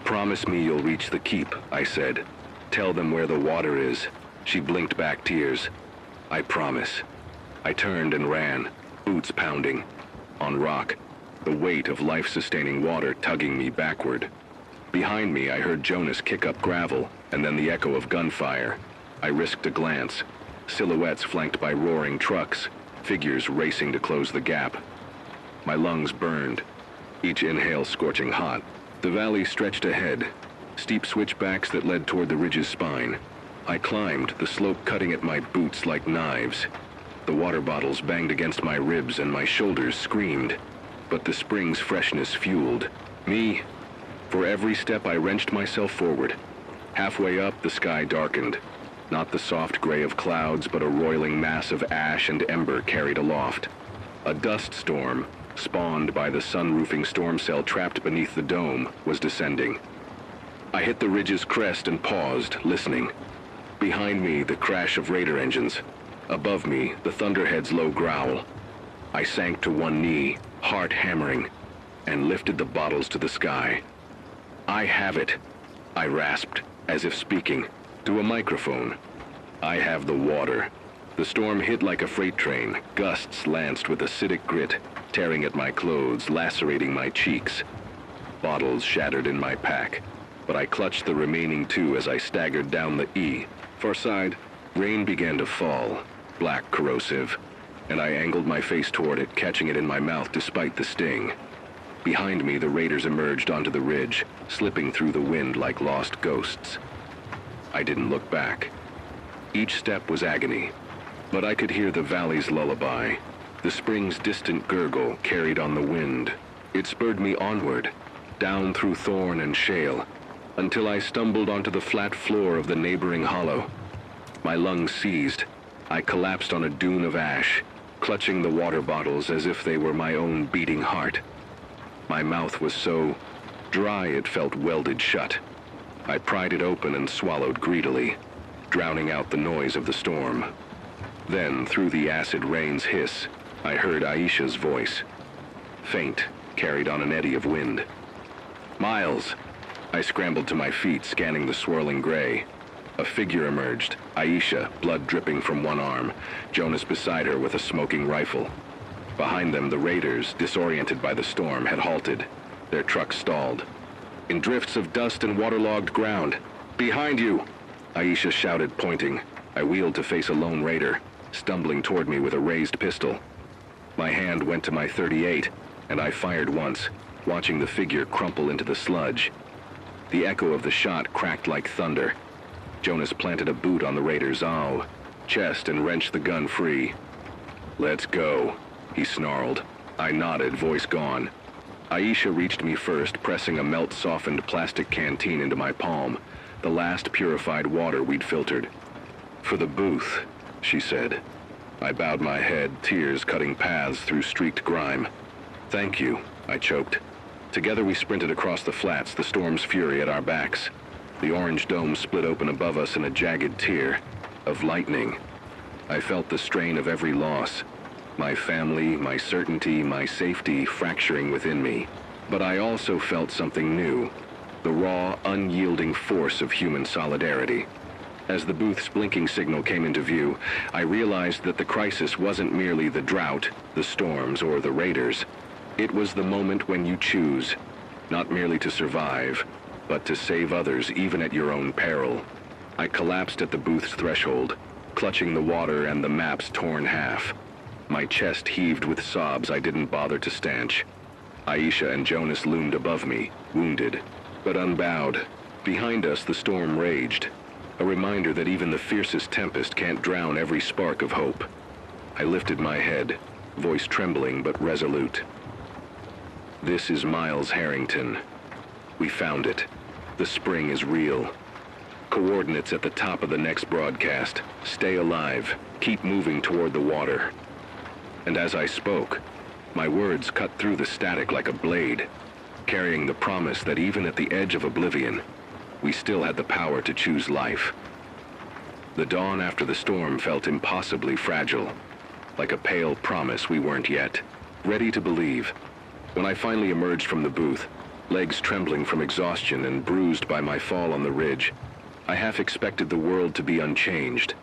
"Promise me you'll reach the keep," I said. "Tell them where the water is." She blinked back tears. "I promise." I turned and ran, boots pounding. On rock, the weight of life-sustaining water tugging me backward. Behind me, I heard Jonas kick up gravel, and then the echo of gunfire. I risked a glance. Silhouettes flanked by roaring trucks, figures racing to close the gap. My lungs burned, each inhale scorching hot. The valley stretched ahead, steep switchbacks that led toward the ridge's spine. I climbed, the slope cutting at my boots like knives. The water bottles banged against my ribs and my shoulders screamed. But the spring's freshness fueled me. For every step I wrenched myself forward. Halfway up, the sky darkened. Not the soft gray of clouds, but a roiling mass of ash and ember carried aloft. A dust storm, spawned by the sun-roofing storm cell trapped beneath the dome, was descending. I hit the ridge's crest and paused, listening. Behind me, the crash of raider engines. Above me, the thunderhead's low growl. I sank to one knee, heart hammering, and lifted the bottles to the sky. "I have it," I rasped, as if speaking, to a microphone. "I have the water." The storm hit like a freight train. Gusts lanced with acidic grit, tearing at my clothes, lacerating my cheeks. Bottles shattered in my pack, but I clutched the remaining two as I staggered down the far side. Rain began to fall, black corrosive, and I angled my face toward it, catching it in my mouth despite the sting. Behind me, the raiders emerged onto the ridge, slipping through the wind like lost ghosts. I didn't look back. Each step was agony, but I could hear the valley's lullaby. The spring's distant gurgle carried on the wind. It spurred me onward, down through thorn and shale, until I stumbled onto the flat floor of the neighboring hollow. My lungs seized. I collapsed on a dune of ash, clutching the water bottles as if they were my own beating heart. My mouth was so dry it felt welded shut. I pried it open and swallowed greedily, drowning out the noise of the storm. Then, through the acid rain's hiss, I heard Aisha's voice. Faint, carried on an eddy of wind. "Miles!" I scrambled to my feet, scanning the swirling gray. A figure emerged, Aisha, blood dripping from one arm, Jonas beside her with a smoking rifle. Behind them, the raiders, disoriented by the storm, had halted. Their truck stalled. In drifts of dust and waterlogged ground. "Behind you!" Aisha shouted, pointing. I wheeled to face a lone raider, stumbling toward me with a raised pistol. My hand went to my .38, and I fired once, watching the figure crumple into the sludge. The echo of the shot cracked like thunder. Jonas planted a boot on the raider's chest and wrenched the gun free. "Let's go," he snarled. I nodded, voice gone. Aisha reached me first, pressing a melt-softened plastic canteen into my palm, the last purified water we'd filtered. "For the booth," she said. I bowed my head, tears cutting paths through streaked grime. "Thank you," I choked. Together we sprinted across the flats, the storm's fury at our backs. The orange dome split open above us in a jagged tear of lightning. I felt the strain of every loss. My family, my certainty, my safety fracturing within me. But I also felt something new, the raw, unyielding force of human solidarity. As the booth's blinking signal came into view, I realized that the crisis wasn't merely the drought, the storms, or the raiders. It was the moment when you choose, not merely to survive, but to save others even at your own peril. I collapsed at the booth's threshold, clutching the water and the maps torn half. My chest heaved with sobs I didn't bother to stanch. Aisha and Jonas loomed above me, wounded, but unbowed. Behind us, the storm raged, a reminder that even the fiercest tempest can't drown every spark of hope. I lifted my head, voice trembling but resolute. This is Miles Harrington. We found it. The spring is real. Coordinates at the top of the next broadcast. Stay alive. Keep moving toward the water. And as I spoke, my words cut through the static like a blade, carrying the promise that even at the edge of oblivion, we still had the power to choose life. The dawn after the storm felt impossibly fragile, like a pale promise we weren't yet ready to believe. When I finally emerged from the booth, legs trembling from exhaustion and bruised by my fall on the ridge, I half expected the world to be unchanged.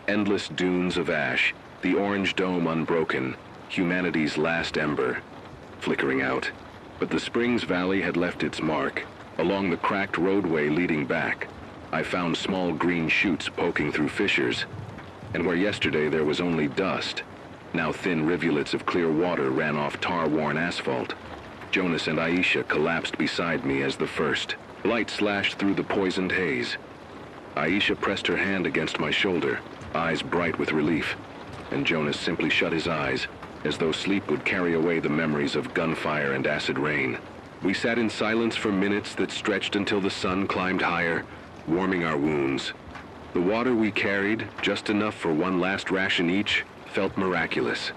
Endless dunes of ash, the orange dome unbroken, humanity's last ember, flickering out. But the Springs Valley had left its mark. Along the cracked roadway leading back, I found small green shoots poking through fissures, and where yesterday there was only dust, now thin rivulets of clear water ran off tar-worn asphalt. Jonas and Aisha collapsed beside me as the first. Light slashed through the poisoned haze. Aisha pressed her hand against my shoulder, eyes bright with relief, and Jonas simply shut his eyes, as though sleep would carry away the memories of gunfire and acid rain. We sat in silence for minutes that stretched until the sun climbed higher, warming our wounds. The water we carried, just enough for one last ration each, felt miraculous.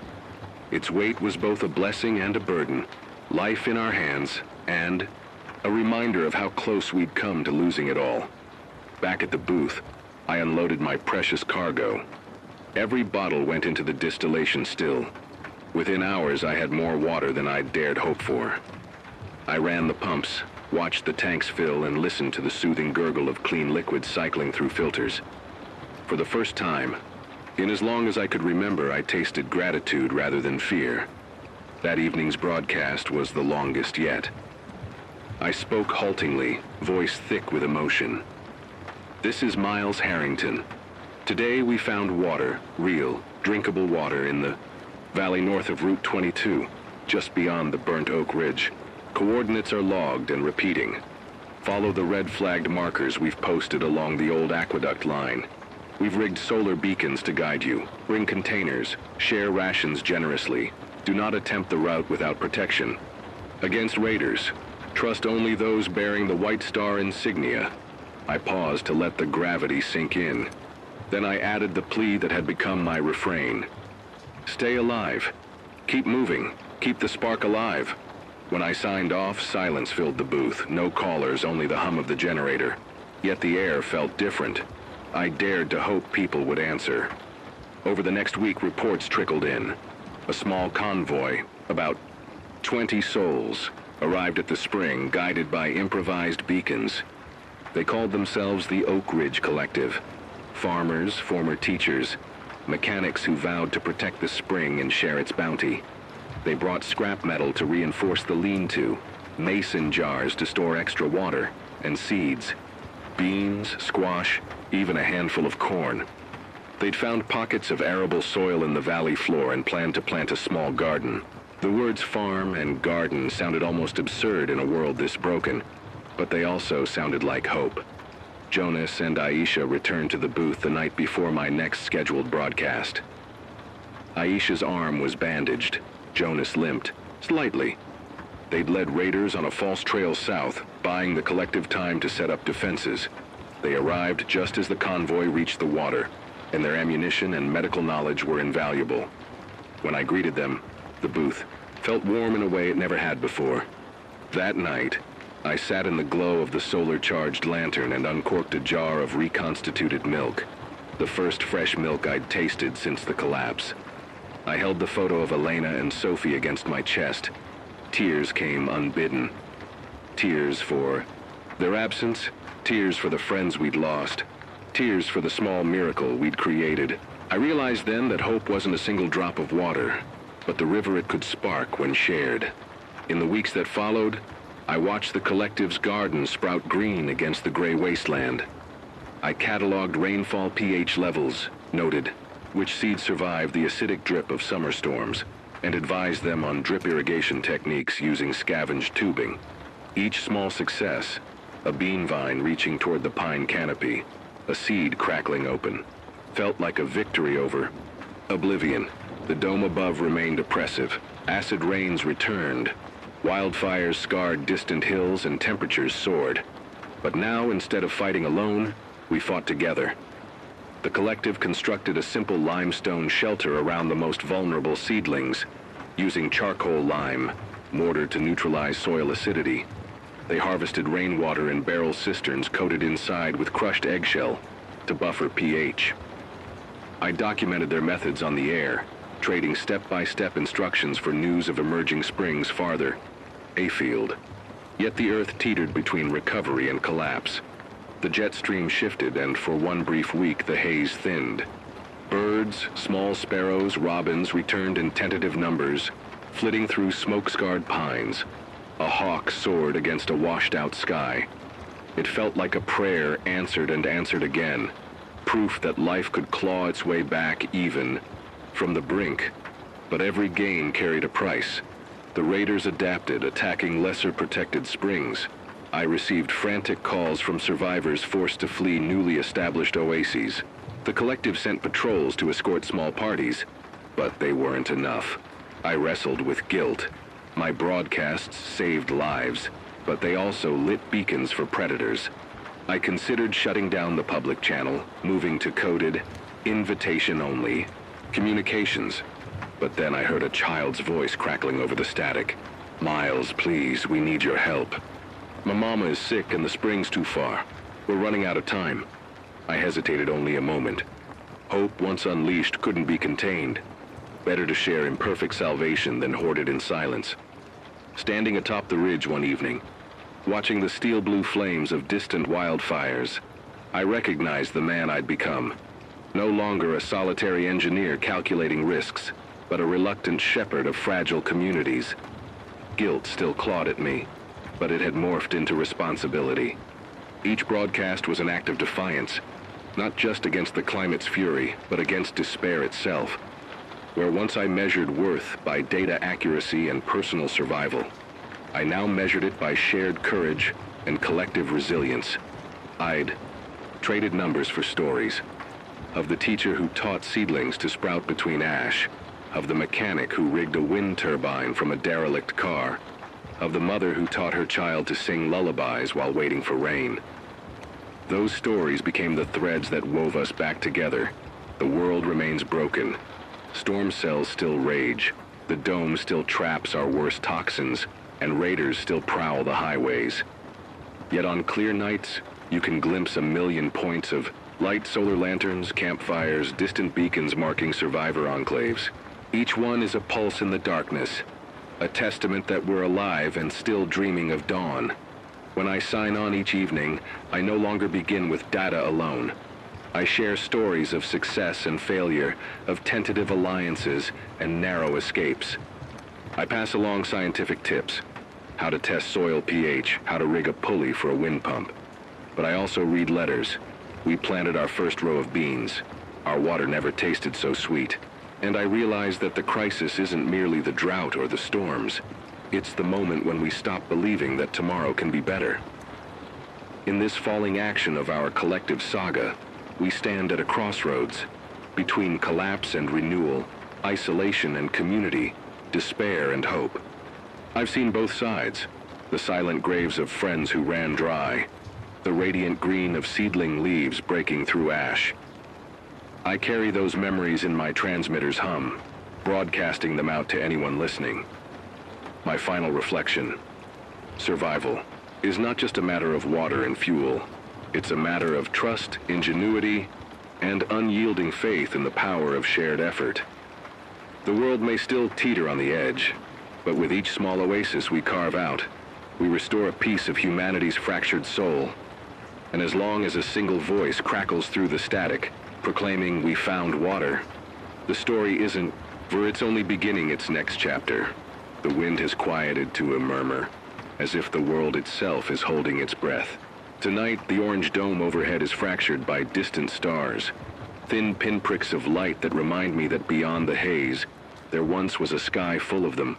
Its weight was both a blessing and a burden, life in our hands, and a reminder of how close we'd come to losing it all. Back at the booth, I unloaded my precious cargo. Every bottle went into the distillation still. Within hours, I had more water than I'd dared hope for. I ran the pumps, watched the tanks fill, and listened to the soothing gurgle of clean liquid cycling through filters. For the first time, in as long as I could remember, I tasted gratitude rather than fear. That evening's broadcast was the longest yet. I spoke haltingly, voice thick with emotion. This is Miles Harrington. Today we found water, real, drinkable water in the valley north of Route 22, just beyond the Burnt Oak Ridge. Coordinates are logged and repeating. Follow the red-flagged markers we've posted along the old aqueduct line. We've rigged solar beacons to guide you. Bring containers. Share rations generously. Do not attempt the route without protection. Against raiders, trust only those bearing the White Star insignia. I paused to let the gravity sink in. Then I added the plea that had become my refrain. Stay alive. Keep moving. Keep the spark alive. When I signed off, silence filled the booth. No callers, only the hum of the generator. Yet the air felt different. I dared to hope people would answer. Over the next week, reports trickled in. A small convoy, about 20 souls, arrived at the spring, guided by improvised beacons. They called themselves the Oak Ridge Collective. Farmers, former teachers, mechanics who vowed to protect the spring and share its bounty. They brought scrap metal to reinforce the lean-to, mason jars to store extra water, and seeds. Beans, squash, even a handful of corn. They'd found pockets of arable soil in the valley floor and planned to plant a small garden. The words farm and garden sounded almost absurd in a world this broken, but they also sounded like hope. Jonas and Aisha returned to the booth the night before my next scheduled broadcast. Aisha's arm was bandaged. Jonas limped, slightly. They'd led raiders on a false trail south, buying the collective time to set up defenses. They arrived just as the convoy reached the water, and their ammunition and medical knowledge were invaluable. When I greeted them, the booth felt warm in a way it never had before. That night, I sat in the glow of the solar-charged lantern and uncorked a jar of reconstituted milk, the first fresh milk I'd tasted since the collapse. I held the photo of Elena and Sophie against my chest. Tears came unbidden. Tears for their absence, tears for the friends we'd lost, tears for the small miracle we'd created. I realized then that hope wasn't a single drop of water, but the river it could spark when shared. In the weeks that followed, I watched the collective's garden sprout green against the gray wasteland. I cataloged rainfall pH levels, noted which seeds survived the acidic drip of summer storms, and advised them on drip irrigation techniques using scavenged tubing. Each small success, a bean vine reaching toward the pine canopy, a seed crackling open, felt like a victory over oblivion. The dome above remained oppressive. Acid rains returned. Wildfires scarred distant hills and temperatures soared. But now, instead of fighting alone, we fought together. The collective constructed a simple limestone shelter around the most vulnerable seedlings, using charcoal lime, mortar to neutralize soil acidity. They harvested rainwater in barrel cisterns coated inside with crushed eggshell to buffer pH. I documented their methods on the air, trading step-by-step instructions for news of emerging springs farther afield. Yet the earth teetered between recovery and collapse. The jet stream shifted, and for one brief week the haze thinned. Birds, small sparrows, robins returned in tentative numbers, flitting through smoke-scarred pines. A hawk soared against a washed-out sky. It felt like a prayer answered and answered again, proof that life could claw its way back even from the brink. But every gain carried a price. The raiders adapted, attacking lesser protected springs. I received frantic calls from survivors forced to flee newly established oases. The collective sent patrols to escort small parties, but they weren't enough. I wrestled with guilt. My broadcasts saved lives, but they also lit beacons for predators. I considered shutting down the public channel, moving to coded, invitation-only communications. But then I heard a child's voice crackling over the static. "Miles, please, we need your help. My mama is sick and the spring's too far. We're running out of time." I hesitated only a moment. Hope, once unleashed, couldn't be contained. Better to share imperfect salvation than hoard it in silence. Standing atop the ridge one evening, watching the steel-blue flames of distant wildfires, I recognized the man I'd become. No longer a solitary engineer calculating risks, but a reluctant shepherd of fragile communities. Guilt still clawed at me, but it had morphed into responsibility. Each broadcast was an act of defiance, not just against the climate's fury, but against despair itself. Where once I measured worth by data accuracy and personal survival, I now measured it by shared courage and collective resilience. I'd traded numbers for stories. Of the teacher who taught seedlings to sprout between ash, of the mechanic who rigged a wind turbine from a derelict car, of the mother who taught her child to sing lullabies while waiting for rain. Those stories became the threads that wove us back together. The world remains broken. Storm cells still rage. The dome still traps our worst toxins, and raiders still prowl the highways. Yet on clear nights, you can glimpse a million points of light, solar lanterns, campfires, distant beacons marking survivor enclaves. Each one is a pulse in the darkness, a testament that we're alive and still dreaming of dawn. When I sign on each evening, I no longer begin with data alone. I share stories of success and failure, of tentative alliances and narrow escapes. I pass along scientific tips, how to test soil pH, how to rig a pulley for a wind pump. But I also read letters. We planted our first row of beans. Our water never tasted so sweet. And I realize that the crisis isn't merely the drought or the storms. It's the moment when we stop believing that tomorrow can be better. In this falling action of our collective saga, we stand at a crossroads between collapse and renewal, isolation and community, despair and hope. I've seen both sides, the silent graves of friends who ran dry, the radiant green of seedling leaves breaking through ash. I carry those memories in my transmitter's hum, broadcasting them out to anyone listening. My final reflection: survival is not just a matter of water and fuel. It's a matter of trust, ingenuity, and unyielding faith in the power of shared effort. The world may still teeter on the edge, but with each small oasis we carve out, we restore a piece of humanity's fractured soul. And as long as a single voice crackles through the static, proclaiming we found water, the story isn't, for it's only beginning its next chapter. The wind has quieted to a murmur. as if the world itself is holding its breath. Tonight, the orange dome overhead is fractured by distant stars, thin pinpricks of light that remind me that beyond the haze, there once was a sky full of them.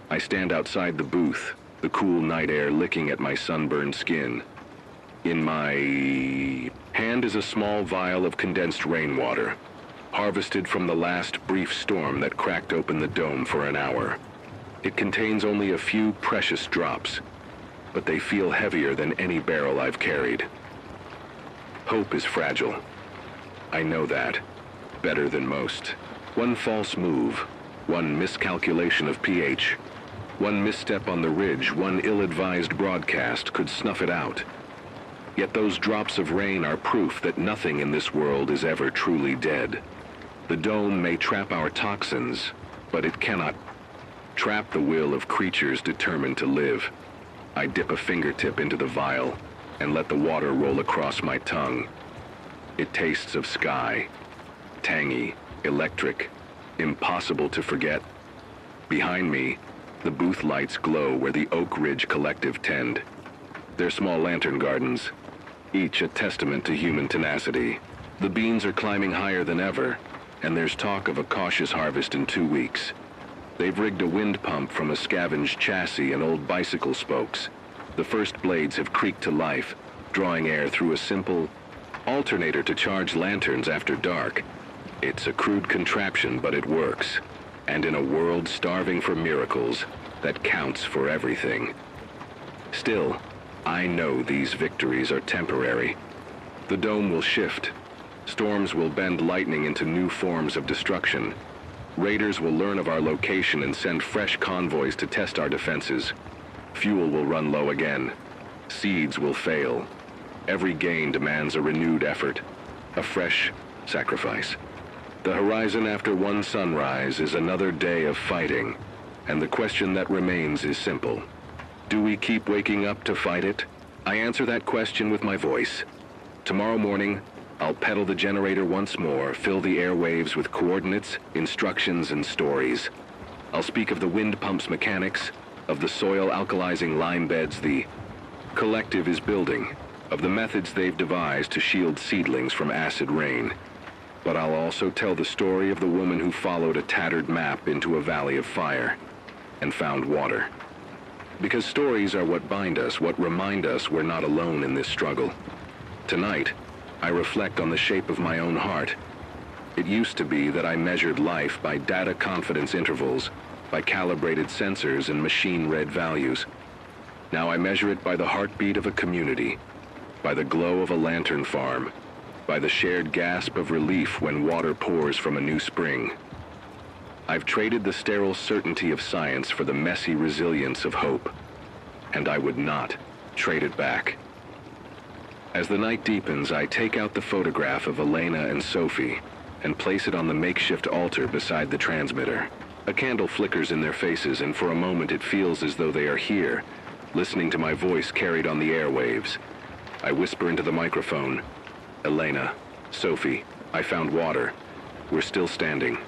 I stand outside the booth, the cool night air licking at my sunburned skin. In my hand is a small vial of condensed rainwater, harvested from the last brief storm that cracked open the dome for an hour. It contains only a few precious drops, but they feel heavier than any barrel I've carried. Hope is fragile. I know that, better than most. One false move, one miscalculation of pH, one misstep on the ridge, one ill-advised broadcast could snuff it out. Yet those drops of rain are proof that nothing in this world is ever truly dead. The dome may trap our toxins, but it cannot trap the will of creatures determined to live. I dip a fingertip into the vial and let the water roll across my tongue. It tastes of sky, tangy, electric, impossible to forget. Behind me, the booth lights glow where the Oak Ridge Collective tend. They're small lantern gardens, each a testament to human tenacity. The beans are climbing higher than ever, and there's talk of a cautious harvest in 2 weeks. They've rigged a wind pump from a scavenged chassis and old bicycle spokes. The first blades have creaked to life, drawing air through a simple alternator to charge lanterns after dark. It's a crude contraption, but it works. And in a world starving for miracles, that counts for everything. Still, I know these victories are temporary. The dome will shift. Storms will bend lightning into new forms of destruction. Raiders will learn of our location and send fresh convoys to test our defenses. Fuel will run low again. Seeds will fail. Every gain demands a renewed effort, a fresh sacrifice. The horizon after one sunrise is another day of fighting, and the question that remains is simple. Do we keep waking up to fight it? I answer that question with my voice. Tomorrow morning, I'll pedal the generator once more, fill the airwaves with coordinates, instructions, and stories. I'll speak of the wind pump's mechanics, of the soil alkalizing lime beds the collective is building, of the methods they've devised to shield seedlings from acid rain. But I'll also tell the story of the woman who followed a tattered map into a valley of fire and found water. Because stories are what bind us, what remind us we're not alone in this struggle. Tonight, I reflect on the shape of my own heart. It used to be that I measured life by data confidence intervals, by calibrated sensors and machine-read values. Now I measure it by the heartbeat of a community, by the glow of a lantern farm, by the shared gasp of relief when water pours from a new spring. I've traded the sterile certainty of science for the messy resilience of hope, and I would not trade it back. As the night deepens, I take out the photograph of Elena and Sophie and place it on the makeshift altar beside the transmitter. A candle flickers in their faces, and for a moment it feels as though they are here, listening to my voice carried on the airwaves. I whisper into the microphone, "Elena, Sophie, I found water. We're still standing."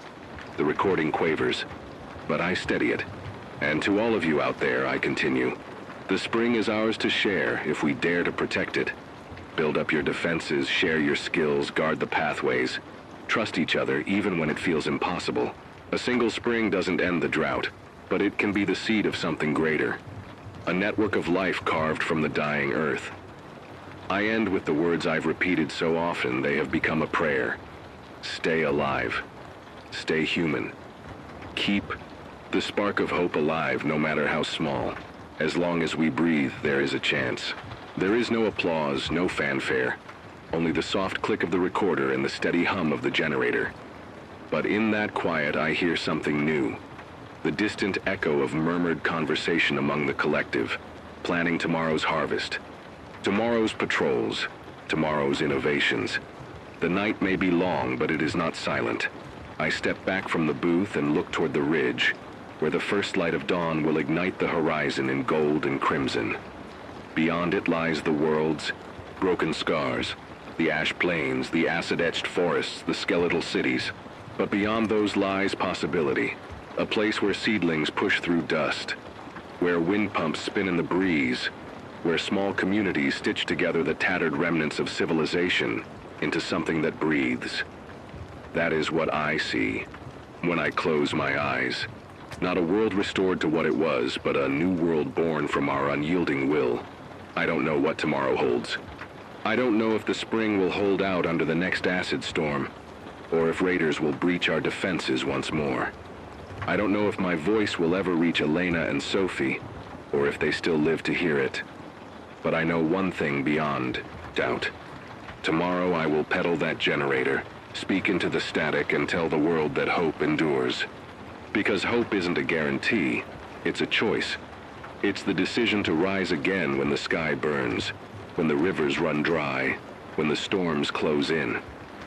The recording quavers, but I steady it. And to all of you out there, I continue, the spring is ours to share if we dare to protect it. Build up your defenses, share your skills, guard the pathways. Trust each other even when it feels impossible. A single spring doesn't end the drought, but it can be the seed of something greater. A network of life carved from the dying earth. I end with the words I've repeated so often they have become a prayer. Stay alive. Stay human. Keep the spark of hope alive, no matter how small. As long as we breathe, there is a chance. There is no applause, no fanfare, only the soft click of the recorder and the steady hum of the generator. But in that quiet, I hear something new. The distant echo of murmured conversation among the collective, planning tomorrow's harvest, tomorrow's patrols, tomorrow's innovations. The night may be long, but it is not silent. I step back from the booth and look toward the ridge, where the first light of dawn will ignite the horizon in gold and crimson. Beyond it lies the world's broken scars, the ash plains, the acid-etched forests, the skeletal cities. But beyond those lies possibility, a place where seedlings push through dust, where wind pumps spin in the breeze, where small communities stitch together the tattered remnants of civilization into something that breathes. That is what I see when I close my eyes. Not a world restored to what it was, but a new world born from our unyielding will. I don't know what tomorrow holds. I don't know if the spring will hold out under the next acid storm, or if raiders will breach our defenses once more. I don't know if my voice will ever reach Elena and Sophie, or if they still live to hear it. But I know one thing beyond doubt. Tomorrow I will pedal that generator, speak into the static, and tell the world that hope endures. Because hope isn't a guarantee, it's a choice. It's the decision to rise again when the sky burns, when the rivers run dry, when the storms close in.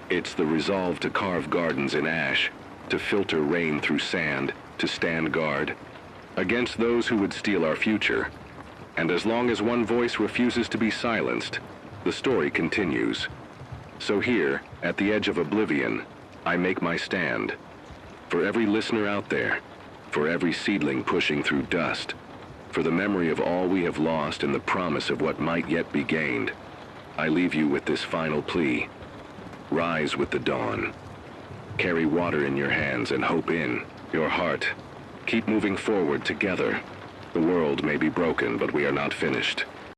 It's the resolve to carve gardens in ash, to filter rain through sand, to stand guard against those who would steal our future. And as long as one voice refuses to be silenced, the story continues. So here, at the edge of oblivion, I make my stand. For every listener out there, for every seedling pushing through dust, for the memory of all we have lost and the promise of what might yet be gained, I leave you with this final plea. Rise with the dawn. Carry water in your hands and hope in your heart. Keep moving forward together. The world may be broken, but we are not finished.